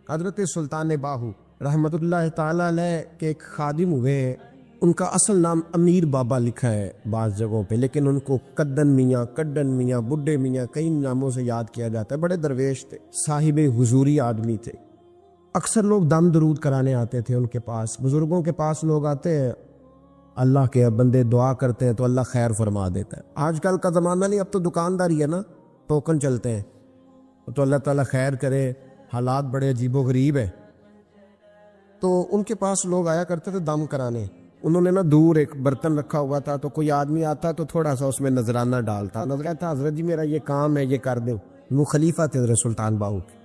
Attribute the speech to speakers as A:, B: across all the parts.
A: حضرت سلطان باہو رحمۃ اللہ تعالیٰ علیہ کے ایک خادم ہوئے ہیں، ان کا اصل نام امیر بابا لکھا ہے بعض جگہوں پہ، لیکن ان کو کدن میاں، کڈن میاں، بڈھے میاں کئی ناموں سے یاد کیا جاتا ہے۔ بڑے درویش تھے، صاحب حضوری آدمی تھے۔ اکثر لوگ دم درود کرانے آتے تھے ان کے پاس، بزرگوں کے پاس لوگ آتے ہیں، اللہ کے بندے دعا کرتے ہیں تو اللہ خیر فرما دیتا ہے۔ آج کل کا زمانہ نہیں، اب تو دکانداری ہے نا، ٹوکن چلتے ہیں، تو اللہ تعالیٰ خیر کرے، حالات بڑے عجیب و غریب ہیں۔ تو ان کے پاس لوگ آیا کرتے تھے دم کرانے، انہوں نے نا دور ایک برتن رکھا ہوا تھا، تو کوئی آدمی آتا تو تھوڑا سا اس میں نذرانہ ڈالتا، نظر تھا حضرت جی میرا یہ کام ہے، یہ کر دیں۔ وہ خلیفہ تھے حضرت سلطان باہو کے،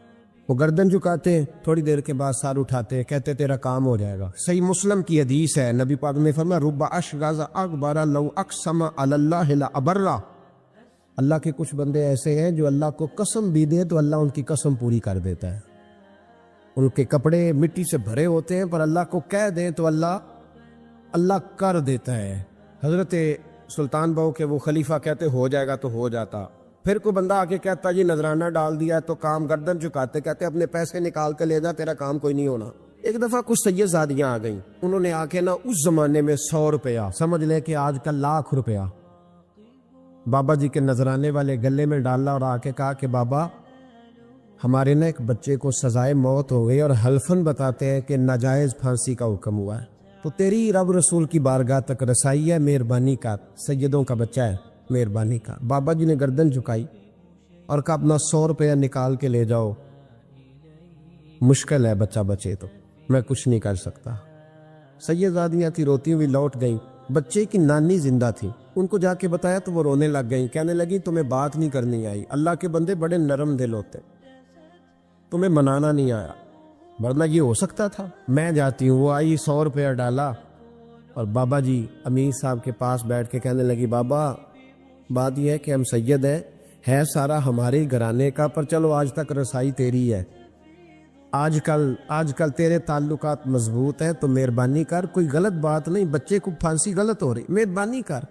A: وہ گردن جھکاتے، تھوڑی دیر کے بعد سار اٹھاتے، کہتے تیرا کام ہو جائے گا۔ صحیح مسلم کی حدیث ہے، نبی پاک نے فرمایا رب اشغاز اکبر لو اقسم علی اللہ لابرہ، اللہ کے کچھ بندے ایسے ہیں جو اللہ کو قسم بھی دے تو اللہ ان کی قسم پوری کر دیتا ہے۔ ان کے کپڑے مٹی سے بھرے ہوتے ہیں پر اللہ کو کہہ دیں تو اللہ کر دیتا ہے۔ حضرت سلطان باہو کے وہ خلیفہ کہتے ہو جائے گا تو ہو جاتا۔ پھر کوئی بندہ آ کے کہتا جی نذرانہ ڈال دیا ہے تو کام، گردن جھکاتے کہتے اپنے پیسے نکال کے لے جا، تیرا کام کوئی نہیں ہونا۔ ایک دفعہ کچھ سید زادیاں آ گئیں، انہوں نے آ کے نا اس زمانے میں 100 روپیہ سمجھ لے کہ آج کل لاکھ روپیہ بابا جی کے نذرانے والے گلے میں ڈالا اور آ کے کہا کہ بابا ہمارے نا ایک بچے کو سزائے موت ہو گئی اور حلفاً بتاتے ہیں کہ ناجائز پھانسی کا حکم ہوا ہے، تو تیری رب رسول کی بارگاہ تک رسائی ہے، مہربانی کا، سیدوں کا بچہ ہے، مہربانی کا۔ بابا جی نے گردن جھکائی اور کہا اپنا 100 روپیہ نکال کے لے جاؤ، مشکل ہے بچہ بچے تو میں کچھ نہیں کر سکتا۔ سید زادیاں تھی، روتی ہوئی لوٹ گئیں، بچے کی نانی زندہ تھی، ان کو جا کے بتایا تو وہ رونے لگ گئیں، کہنے لگی تمہیں بات نہیں کرنی آئی، اللہ کے بندے بڑے نرم دل ہوتے، تمہیں منانا نہیں آیا، ورنہ یہ ہو سکتا تھا۔ میں جاتی ہوں، وہ آئی 100 روپیہ ڈالا اور بابا جی امیر صاحب کے پاس بیٹھ کے کہنے لگی بابا بات یہ ہے کہ ہم سید ہے سارا ہمارے گھرانے کا، پر چلو آج تک رسائی تیری ہے، آج کل تیرے تعلقات مضبوط ہیں تو مہربانی کر، کوئی غلط بات نہیں، بچے کو پھانسی غلط ہو رہی، مہربانی کر۔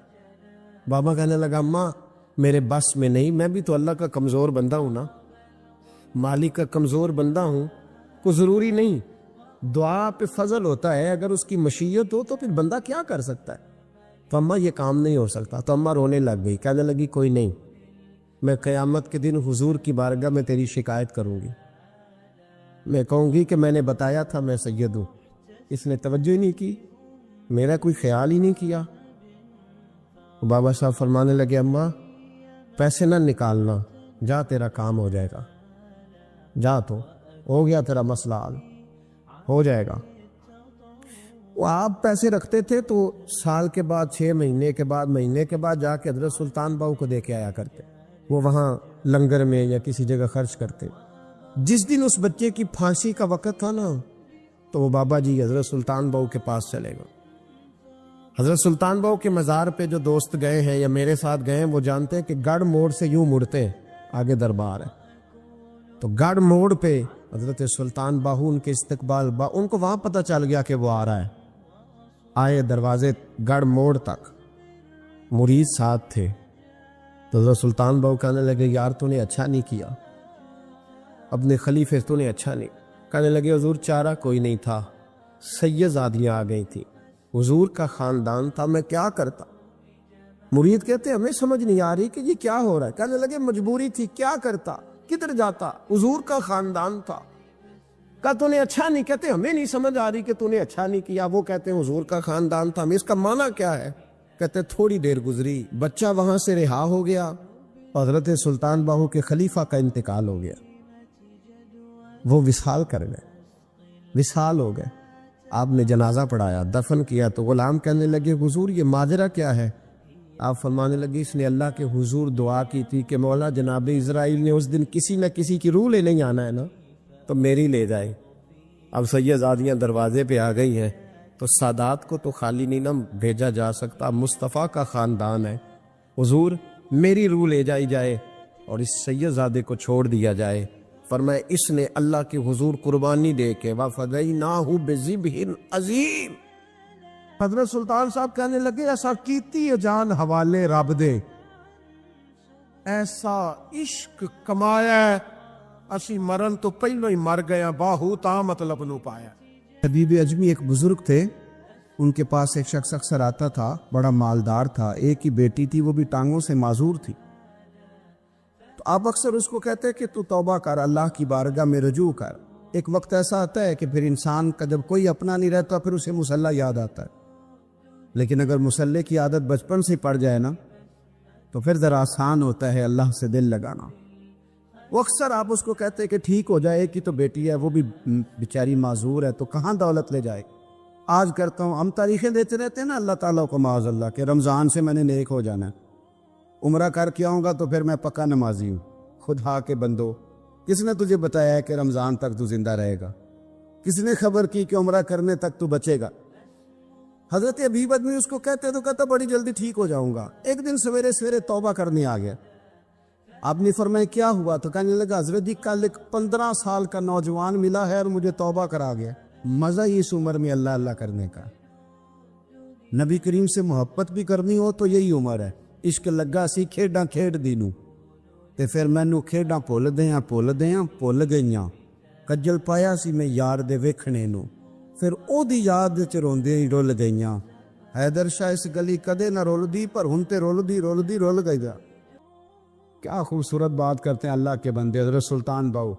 A: بابا کہنے لگا اماں میرے بس میں نہیں، میں بھی تو اللہ کا کمزور بندہ ہوں نا، مالک کا کمزور بندہ ہوں، کو ضروری نہیں، دعا پہ فضل ہوتا ہے، اگر اس کی مشیت ہو تو پھر بندہ کیا کر سکتا ہے، تو اماں یہ کام نہیں ہو سکتا۔ تو اماں رونے لگ گئی، کہنے لگی کوئی نہیں، میں قیامت کے دن حضور کی بارگاہ میں تیری شکایت کروں گی، میں کہوں گی کہ میں نے بتایا تھا میں سید ہوں، اس نے توجہ ہی نہیں کی، میرا کوئی خیال ہی نہیں کیا۔ بابا صاحب فرمانے لگے اماں پیسے نہ نکالنا، جا تیرا کام ہو جائے گا، جا تو ہو گیا تیرا مسئلہ حل، ہو جائے گا۔ وہ آپ پیسے رکھتے تھے تو سال کے بعد، 6 مہینے کے بعد، مہینے کے بعد جا کے حضرت سلطان باہو کو دے کے آیا کرتے، وہ وہاں لنگر میں یا کسی جگہ خرچ کرتے۔ جس دن اس بچے کی پھانسی کا وقت تھا نا تو وہ بابا جی حضرت سلطان باہو کے پاس چلے گئے۔ حضرت سلطان باہو کے مزار پہ جو دوست گئے ہیں یا میرے ساتھ گئے ہیں وہ جانتے ہیں کہ گڑھ موڑ سے یوں مڑتے ہیں، آگے دربار ہے، تو گڑھ موڑ پہ حضرت سلطان باہو ان کے استقبال، ان کو وہاں پتہ چل گیا کہ وہ آ رہا ہے، آئے دروازے گڑھ موڑ تک، مرید ساتھ تھے، تو حضرت سلطان باہو کہنے لگے یار تو نے اچھا نہیں کیا، اپنے خلیفے تو نے اچھا نہیں، کہنے لگے حضور چارہ کوئی نہیں تھا، سید زادیاں آ گئی تھی، حضور کا خاندان تھا، میں کیا کرتا۔ مرید کہتے ہمیں سمجھ نہیں آ رہی کہ یہ کیا ہو رہا ہے، کہنے لگے مجبوری تھی، کیا کرتا، کدھر جاتا، حضور کا خاندان تھا، کہا تو نے اچھا نہیں، کہتے ہمیں نہیں سمجھ آ رہی کہ تو نے اچھا نہیں کیا، وہ کہتے ہیں حضور کا خاندان تھا، ہمیں اس کا معنی کیا ہے، کہتے تھوڑی دیر گزری، بچہ وہاں سے رہا ہو گیا اور حضرت سلطان باہو کے خلیفہ کا انتقال ہو گیا، وہ وصال کر گئے، وصال ہو گئے، آپ نے جنازہ پڑھایا، دفن کیا، تو غلام کہنے لگے حضور یہ ماجرا کیا ہے، آپ فرمانے لگے اس نے اللہ کے حضور دعا کی تھی کہ مولا جناب اسرائیل نے اس دن کسی نہ کسی کی روح لے نہیں آنا ہے نا، تو میری لے جائے۔ اب سید زادیاں دروازے پہ آ گئی ہیں تو سادات کو تو خالی نہیں نہ بھیجا جا سکتا، مصطفیٰ کا خاندان ہے، حضور میری روح لے جائی جائے اور اس سید زادے کو چھوڑ دیا جائے۔ فرمایا اس نے اللہ کے حضور قربانی دے کے وَفَدَيْنَاهُ بِذِبْحٍ عَظِيمٍ، حضرت سلطان صاحب کہنے لگے ایسا کیتی جان حوالے رب دے، ایسا عشق کمایا ہے اسی مرن تو پہلو ہی مر گیا باہو تا مطلب نو پایا۔
B: حبیب اجمی ایک بزرگ تھے، ان کے پاس ایک شخص اکثر آتا تھا، بڑا مالدار تھا، ایک ہی بیٹی تھی، وہ بھی ٹانگوں سے معذور تھی۔ تو آپ اکثر اس کو کہتے کہ تو توبہ کر، اللہ کی بارگاہ میں رجوع کر۔ ایک وقت ایسا آتا ہے کہ پھر انسان کا جب کوئی اپنا نہیں رہتا پھر اسے مصلی یاد آتا ہے، لیکن اگر مصلی کی عادت بچپن سے پڑ جائے نا تو پھر ذرا آسان ہوتا ہے اللہ سے دل لگانا۔ وہ اکثر آپ اس کو کہتے کہ ٹھیک ہو جائے، ایک ہی تو بیٹی ہے، وہ بھی بیچاری معذور ہے، تو کہاں دولت لے جائے۔ آج کرتا ہوں، ہم تاریخیں دیتے رہتے ہیں نا اللہ تعالیٰ کو معاذ اللہ کہ رمضان سے میں نے نیک ہو جانا ہے، عمرہ کر کے آؤں گا تو پھر میں پکا نمازی ہوں۔ خدا کے بندو، کس نے تجھے بتایا ہے کہ رمضان تک تو زندہ رہے گا؟ کس نے خبر کی کہ عمرہ کرنے تک تو بچے گا؟ حضرت حبیب ادمی اس کو کہتے تو کہتا بڑی جلدی ٹھیک ہو جاؤں گا۔ ایک دن سویرے سویرے توبہ کرنے آ گیا۔ آپ نے فرمایا کیا ہوا؟ تو کہنے لگا حضرت جی کل ایک 15 سال کا نوجوان ملا ہے اور مجھے توبہ کرا گیا۔ مزہ ہی اس عمر میں اللہ اللہ کرنے کا، نبی کریم سے محبت بھی کرنی ہو تو یہی عمر ہے۔ عشق لگا سی کھیڈاں کھیڈ دینوں تے پھر مینوں کھیڈاں بھول گئیاں، کجل پایا سی میں یار دے ویکھنے نوں، پھر او دی یاد وچ روندے ہی رول گئیاں۔ حیدر شاہ اس گلی کدے نہ رول دی پر ہن تے رول گئی دا۔ کیا خوبصورت بات کرتے ہیں اللہ کے بندے۔ حضرت سلطان باؤ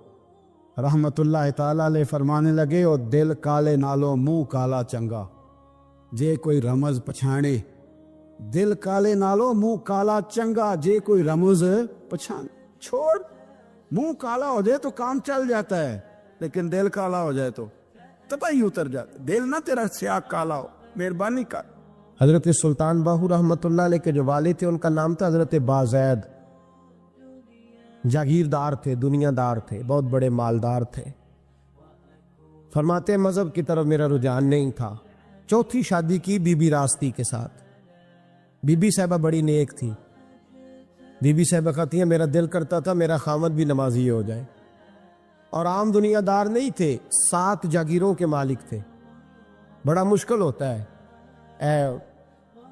B: رحمت اللہ تعالیٰ علیہ فرمانے لگے، او دل کالے نالوں منہ کالا چنگا، جے کوئی رمز پچھانے۔ دل کالے نالوں منہ کالا چنگا، جے کوئی رمز پچھانے۔ چھوڑ، منہ کالا ہو جائے تو کام چل جاتا ہے، لیکن دل کالا ہو جائے تو تباہی اتر جاتا۔ دل نہ تیرا سیاہ کالا ہو، مہربانی کر۔ حضرت سلطان باہو رحمت اللہ علیہ کے جو والد تھے ان کا نام تھا حضرت بازید۔ جاگیردار تھے، دنیا دار تھے، بہت بڑے مالدار تھے۔ فرماتے مذہب کی طرف میرا رجحان نہیں تھا۔ چوتھی شادی کی بی بی راستی کے ساتھ۔ بی بی صاحبہ بڑی نیک تھی۔ بی بی صاحبہ کہتی ہیں میرا دل کرتا تھا میرا خامد بھی نمازی ہو جائے، اور عام دنیا دار نہیں تھے، 7 جاگیروں کے مالک تھے۔ بڑا مشکل ہوتا ہے، اے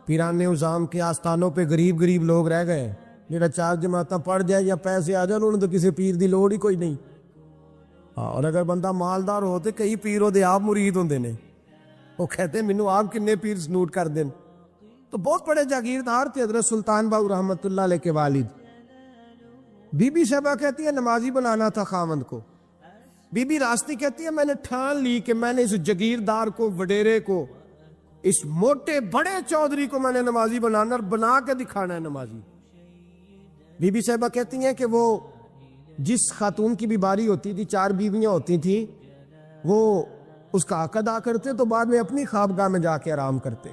B: پیران نظام کے آستانوں پہ غریب لوگ رہ گئے، میرا 4 جماعتاں پڑھ جائے یا پیسے آ جائیں انہوں نے تو کسی پیر دی لوڑ ہی کوئی نہیں۔ اور اگر بندہ مالدار ہوتے کئی پیروں دے آپ مرید ہوندے نے، وہ کہتے مینوں آپ کنے پیر سنوٹ کر دیں۔ تو بہت بڑے جاگیردار تھے حضرت سلطان باہو رحمت اللہ علیہ کے والد۔ بی بی صاحبہ کہتی ہے نمازی بنانا تھا خاوند کو۔ بی بی راستی کہتی ہے میں نے ٹھان لی کہ میں نے اس جاگیردار کو، وڈیرے کو، اس موٹے بڑے چودھری کو میں نے نمازی بنانا اور بنا کے دکھانا ہے نمازی۔ بی بی صاحبہ کہتی ہیں کہ وہ جس خاتون کی بھی باری ہوتی تھی، 4 بیویاں ہوتی تھیں، وہ اس کا حق ادا کرتے تو بعد میں اپنی خوابگاہ میں جا کے آرام کرتے۔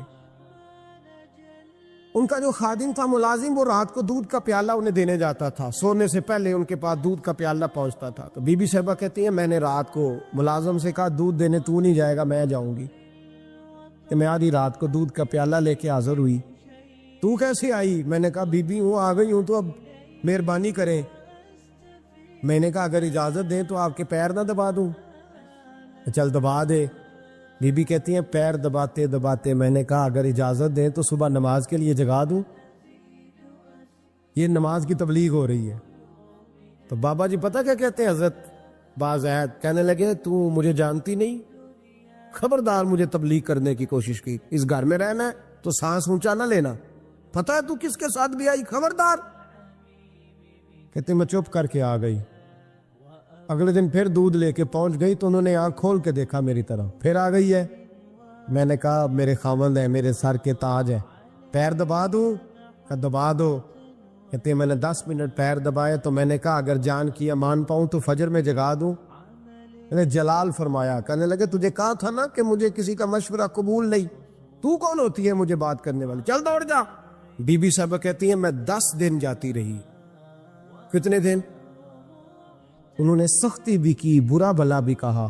B: ان کا جو خادم تھا ملازم، وہ رات کو دودھ کا پیالہ انہیں دینے جاتا تھا، سونے سے پہلے ان کے پاس دودھ کا پیالہ پہنچتا تھا۔ تو بی بی صاحبہ کہتی ہیں میں نے رات کو ملازم سے کہا دودھ دینے تو نہیں جائے گا، میں جاؤں گی۔ کہ میں آدھی رات کو دودھ کا پیالہ لے کے حاضر ہوئی۔ تو کیسے آئی؟ میں نے کہا بی بی ہوں، آ گئی ہوں، تو اب مہربانی کریں۔ میں نے کہا اگر اجازت دیں تو آپ کے پیر نہ دبا دوں؟ چل دبا دے۔ بی بی کہتی ہیں پیر دباتے دباتے میں نے کہا اگر اجازت دیں تو صبح نماز کے لیے جگا دوں؟ یہ نماز کی تبلیغ ہو رہی ہے۔ تو بابا جی پتہ کیا کہتے ہیں حضرت بازید؟ کہنے لگے تو مجھے جانتی نہیں، خبردار مجھے تبلیغ کرنے کی کوشش کی، اس گھر میں رہنا ہے تو سانس اونچا نہ لینا، پتہ ہے تو کس کے ساتھ بھی آئی، خبردار۔ کہتے میں چپ کر کے آ گئی۔ اگلے دن پھر دودھ لے کے پہنچ گئی تو انہوں نے آنکھ کھول کے دیکھا میری طرف، پھر آ گئی ہے۔ میں نے کہا میرے خاوند ہیں، میرے سر کے تاج ہے، پیر دبا دوں؟ کہ دبا دو۔ کہتے میں نے 10 منٹ پیر دبائے تو میں نے کہا اگر جان کی امان پاؤں تو فجر میں جگا دوں؟ میں نے جلال فرمایا، کہنے لگے تجھے کہا تھا نا کہ مجھے کسی کا مشورہ قبول نہیں، تو کون ہوتی ہے مجھے بات کرنے والی، چل دوڑ جا۔ بی بی صاحبہ کہتی ہیں میں 10 دن جاتی رہی۔ کتنے دن؟ انہوں نے سختی بھی کی، برا بھلا بھی کہا،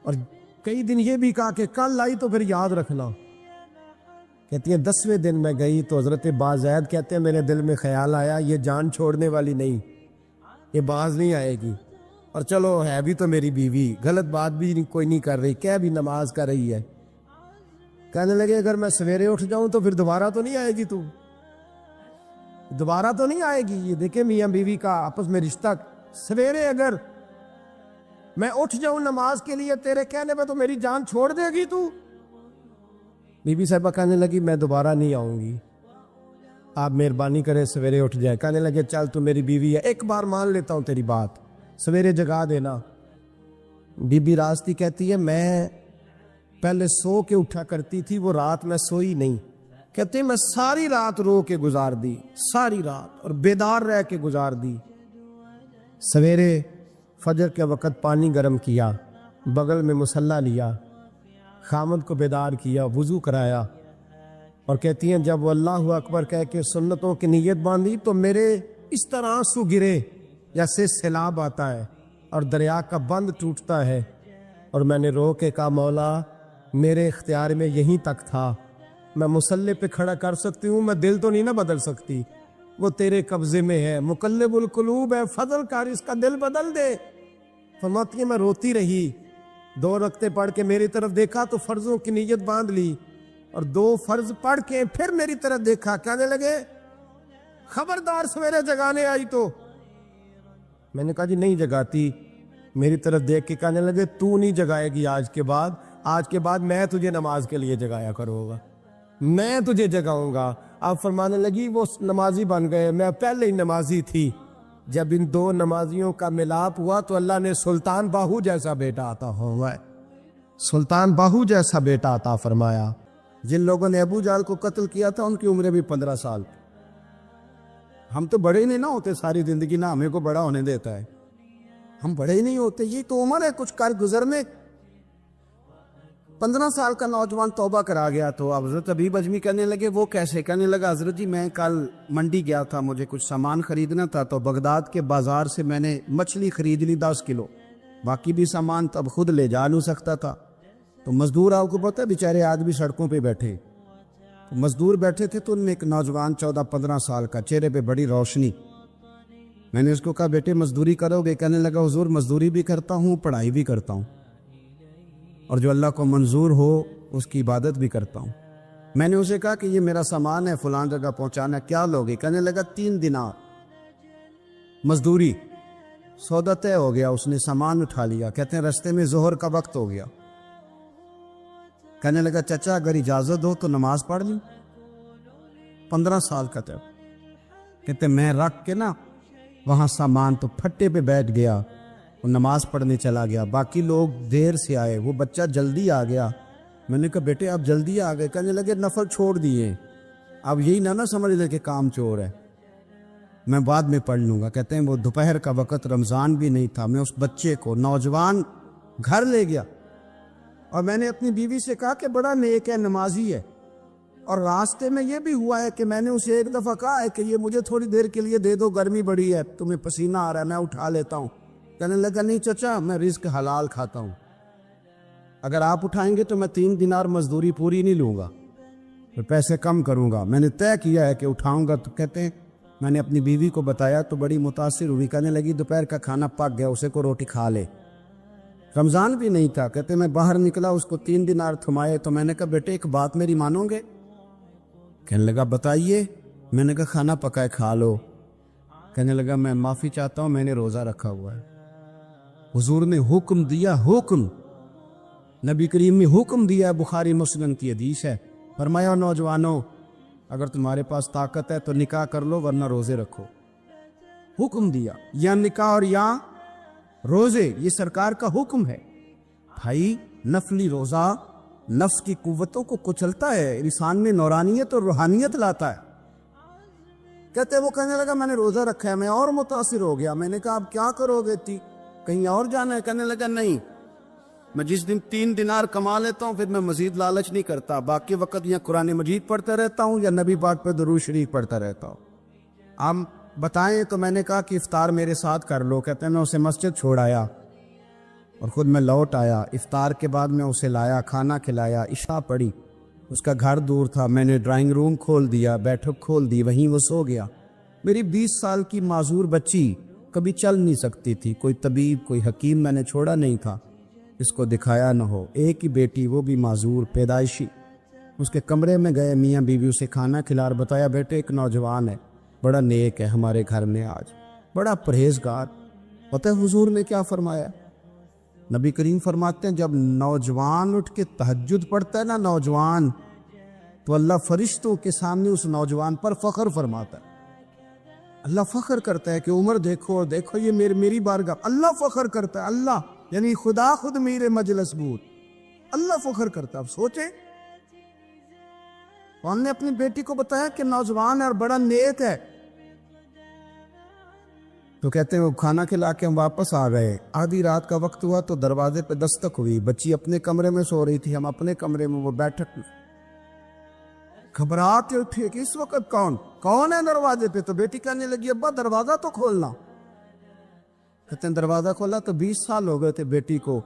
B: اور کئی دن یہ بھی کہا کہ کل آئی تو پھر یاد رکھنا۔ کہتی ہیں 10ویں دن میں گئی تو حضرت بازید کہتے ہیں میرے دل میں خیال آیا یہ جان چھوڑنے والی نہیں، یہ باز نہیں آئے گی، اور چلو ہے بھی تو میری بیوی، غلط بات بھی کوئی نہیں کر رہی، کہہ بھی نماز کر رہی ہے۔ کہنے لگے اگر میں سویرے اٹھ جاؤں تو پھر دوبارہ تو نہیں آئے گی، تو دوبارہ تو نہیں آئے گی۔ یہ دیکھیں میاں بیوی کا آپس میں رشتہ
A: سویرے اگر میں اٹھ جاؤں نماز کے لیے تیرے کہنے پہ تو میری جان چھوڑ دے گی تو؟ بی بی صاحبہ کہنے لگی میں دوبارہ نہیں آؤں گی، آپ مہربانی کریں سویرے اٹھ جائے۔ کہنے لگے چل تو میری بیوی ہے، ایک بار مان لیتا ہوں تیری بات، سویرے جگا دینا۔ بی بی راستی کہتی ہے میں پہلے سو کے اٹھا کرتی تھی، وہ رات میں سوئی نہیں، کہتے ہیں میں ساری رات رو کے گزار دی، ساری رات، اور بیدار رہ کے گزار دی۔ سویرے فجر کے وقت پانی گرم کیا، بغل میں مصلی لیا، خامد کو بیدار کیا، وضو کرایا، اور کہتی ہیں جب وہ اللہ اکبر کہہ کے سنتوں کی نیت باندھی تو میرے اس طرح آنسو گرے جیسے سیلاب آتا ہے اور دریا کا بند ٹوٹتا ہے، اور میں نے رو کے کہا مولا میرے اختیار میں یہیں تک تھا، میں مصلی پہ کھڑا کر سکتی ہوں، میں دل تو نہیں نہ بدل سکتی، وہ تیرے قبضے میں ہے، مقلب القلوب ہے، فضل کر اس کا دل بدل دے۔ فرماتی ہے میں روتی رہی، 2 رکعتیں پڑھ کے میری طرف دیکھا تو فرضوں کی نیت باندھ لی، اور 2 فرض پڑھ کے پھر میری طرف دیکھا، کہنے لگے خبردار سویرے جگانے آئی تو؟ میں نے کہا جی نہیں جگاتی۔ میری طرف دیکھ کے کہنے لگے تو نہیں جگائے گی آج کے بعد میں تجھے نماز کے لیے جگایا کروں گا، میں تجھے جگاؤں گا۔ آپ فرمانے لگی وہ نمازی بن گئے، میں پہلے ہی نمازی تھی۔ جب ان 2 نمازیوں کا ملاپ ہوا تو اللہ نے سلطان باہو جیسا بیٹا عطا ہوا ہے، سلطان باہو جیسا بیٹا عطا فرمایا۔ جن لوگوں نے ابو جہل کو قتل کیا تھا ان کی عمریں بھی 15 سال تھی۔ ہم تو بڑے ہی نہیں نہ ہوتے ساری زندگی، نہ ہمیں کو بڑا ہونے دیتا ہے، ہم بڑے ہی نہیں ہوتے، یہ تو عمر ہے کچھ کر گزرنے۔ 15 سال کا نوجوان توبہ کرا گیا تو اب حضرت ابیب اجمی کہنے لگے وہ کیسے؟ کہنے لگا حضرت جی میں کل منڈی گیا تھا، مجھے کچھ سامان خریدنا تھا، تو بغداد کے بازار سے میں نے مچھلی خرید لی 10 کلو، باقی بھی سامان تب خود لے جا نہیں سکتا تھا، تو مزدور آپ کو پتہ ہے بیچارے آج بھی سڑکوں پہ بیٹھے، تو مزدور بیٹھے تھے تو ان میں ایک نوجوان 14-15 سال کا، چہرے پہ بڑی روشنی۔ میں نے اس کو کہا بیٹے مزدوری کرو گے؟ کہنے لگا حضور مزدوری بھی کرتا ہوں، پڑھائی بھی کرتا ہوں، اور جو اللہ کو منظور ہو اس کی عبادت بھی کرتا ہوں۔ میں نے اسے کہا کہ یہ میرا سامان ہے فلان جگہ پہنچانا، کیا لوگے؟ کہنے لگا 3 دینار مزدوری۔ سودا طے ہو گیا، اس نے سامان اٹھا لیا، کہتے ہیں رستے میں ظہر کا وقت ہو گیا، کہنے لگا چچا اگر اجازت ہو تو نماز پڑھ لوں۔ 15 سال کا تھا، کہتے میں رکھ کے نا وہاں سامان تو پھٹے پہ بیٹھ گیا، وہ نماز پڑھنے چلا گیا، باقی لوگ دیر سے آئے، وہ بچہ جلدی آ گیا۔ میں نے کہا بیٹے آپ جلدی آ گئے؟ کہنے لگے نفل چھوڑ دیے، اب یہی نہ سمجھ لے کہ کام چور ہے، میں بعد میں پڑھ لوں گا۔ کہتے ہیں وہ دوپہر کا وقت، رمضان بھی نہیں تھا، میں اس بچے کو نوجوان گھر لے گیا، اور میں نے اپنی بیوی سے کہا کہ بڑا نیک ہے، نمازی ہے، اور راستے میں یہ بھی ہوا ہے کہ میں نے اسے ایک دفعہ کہا ہے کہ یہ مجھے تھوڑی دیر کے لیے دے دو، گرمی بڑی ہے، تمہیں پسینہ آ رہا ہے، میں اٹھا لیتا ہوں۔ کہنے لگا نہیں چچا میں رزق حلال کھاتا ہوں، اگر آپ اٹھائیں گے تو میں 3 دینار مزدوری پوری نہیں لوں گا، پھر پیسے کم کروں گا، میں نے طے کیا ہے کہ اٹھاؤں گا۔ تو کہتے ہیں میں نے اپنی بیوی کو بتایا تو بڑی متاثر ہوئی، کہنے لگی دوپہر کا کھانا پک گیا، اسے کو روٹی کھا لے، رمضان بھی نہیں تھا۔ کہتے میں باہر نکلا، اس کو 3 دینار تھمائے، تو میں نے کہا بیٹے ایک بات میری مانو گے؟ کہنے لگا بتائیے۔ میں نے کہا کھانا پکائے کھا لو۔ کہنے لگا میں معافی چاہتا ہوں، میں نے روزہ رکھا ہوا ہے۔ حضور نے حکم دیا، حکم نبی کریم نے حکم دیا، بخاری مسلم کی حدیث ہے، فرمایا نوجوانوں اگر تمہارے پاس طاقت ہے تو نکاح کر لو ورنہ روزے رکھو۔ حکم دیا، یا نکاح اور یا روزے، یہ سرکار کا حکم ہے۔ بھائی نفلی روزہ نفس کی قوتوں کو کچلتا ہے، انسان میں نورانیت اور روحانیت لاتا ہے۔ کہتے وہ کہنے لگا میں نے روزہ رکھا ہے، میں اور متاثر ہو گیا۔ میں نے کہا اب کیا کرو گے تھی، کہیں اور جانا ہے؟ کہنے لگا نہیں، میں جس دن 3 دینار کما لیتا ہوں پھر میں مزید لالچ نہیں کرتا، باقی وقت یا قرآن مجید پڑھتا رہتا ہوں یا نبی پاک پہ درود شریف پڑھتا رہتا ہوں۔ آپ بتائیں تو میں نے کہا کہ افطار میرے ساتھ کر لو۔ کہتے ہیں میں اسے مسجد چھوڑ آیا اور خود میں لوٹ آیا، افطار کے بعد میں اسے لایا، کھانا کھلایا، عشاء پڑھی، اس کا گھر دور تھا، میں نے ڈرائنگ روم کھول دیا، بیٹھک کھول دی، وہیں وہ سو گیا۔ میری 20 سال کی معذور بچی کبھی چل نہیں سکتی تھی، کوئی طبیب کوئی حکیم میں نے چھوڑا نہیں تھا اس کو دکھایا نہ ہو، ایک ہی بیٹی وہ بھی معذور پیدائشی۔ اس کے کمرے میں گئے، میاں بیوی اسے کھانا کھلا اور بتایا بیٹے ایک نوجوان ہے، بڑا نیک ہے ہمارے گھر میں، آج بڑا پرہیزگار،
B: پتہ ہے حضور نے کیا فرمایا؟ نبی کریم فرماتے ہیں جب نوجوان اٹھ کے تہجد پڑھتا ہے نا نوجوان، تو اللہ فرشتوں کے سامنے اس نوجوان پر فخر فرماتا ہے۔ اللہ فخر کرتا ہے کہ عمر دیکھو دیکھو یہ میری بارگاہ، اللہ فخر کرتا ہے، اللہ یعنی خدا خود میرے مجلس بود، اللہ فخر کرتا ہے۔ اب سوچیں، کون نے اپنی بیٹی کو بتایا کہ نوجوان ہے اور بڑا نیک ہے، تو کہتے ہیں وہ کھانا کھلا کے ہم واپس آ گئے، آدھی رات کا وقت ہوا تو دروازے پہ دستک ہوئی، بچی اپنے کمرے میں سو رہی تھی، ہم اپنے کمرے میں، وہ بیٹھک میں گھبراہٹ اٹھی کہ اس وقت کون ہے دروازے پہ؟ تو بیٹی کہنے لگی ابا دروازہ تو کھولنا۔ کہتے ہیں دروازہ کھولا تو 20 سال ہو گئے تھے بیٹی کو،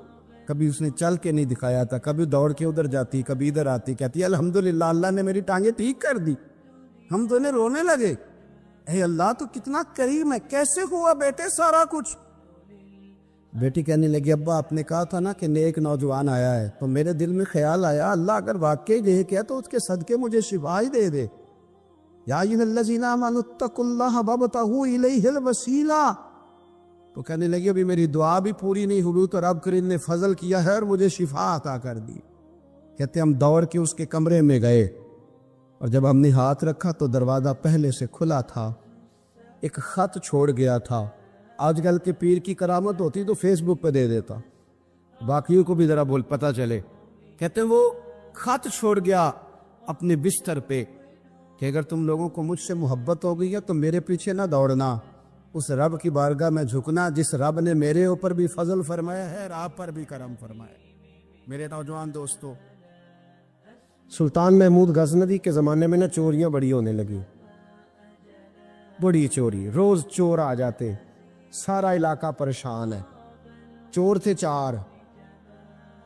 B: کبھی اس نے چل کے نہیں دکھایا تھا، کبھی دوڑ کے ادھر جاتی، کبھی ادھر آتی، کہتی الحمدللہ اللہ نے میری ٹانگیں ٹھیک کر دی۔ ہم تو انہیں رونے لگے، اے اللہ تو کتنا کریم ہے، کیسے ہوا بیٹے سارا کچھ؟ بیٹی کہنے لگی ابا آپ نے کہا تھا نا کہ نیک نوجوان آیا ہے، تو میرے دل میں خیال آیا اللہ اگر واقعی نیک ہے تو اس کے صدقے مجھے شفا ہی دے دے۔ یا ایھا الذین آمنوا اتقوا اللہ وابتغوا الیہ الوسیلہ، تو کہنے لگی ابھی میری دعا بھی پوری نہیں ہوئی تو رب کریم نے فضل کیا ہے اور مجھے شفا عطا کر دی۔ کہتے ہم دوڑ کے اس کے کمرے میں گئے اور جب ہم نے ہاتھ رکھا تو دروازہ پہلے سے کھلا تھا، ایک خط چھوڑ گیا تھا۔ آج کل کے پیر کی کرامت ہوتی تو فیس بک پہ دے دیتا، باقیوں کو بھی ذرا پتہ چلے۔ کہتے ہیں وہ خط چھوڑ گیا اپنے بستر پہ کہ اگر تم لوگوں کو مجھ سے محبت ہو گئی ہے تو میرے پیچھے نہ دوڑنا، اس رب کی بارگاہ میں جھکنا جس رب نے میرے اوپر بھی فضل فرمایا ہے اور آپ پر بھی کرم فرمایا ہے۔ میرے نوجوان دوستو،
A: سلطان محمود غزنوی کے زمانے میں نا چوریاں بڑی ہونے لگی، بڑی چوری، روز چور آ جاتے، سارا علاقہ پریشان ہے۔ چور تھے 4،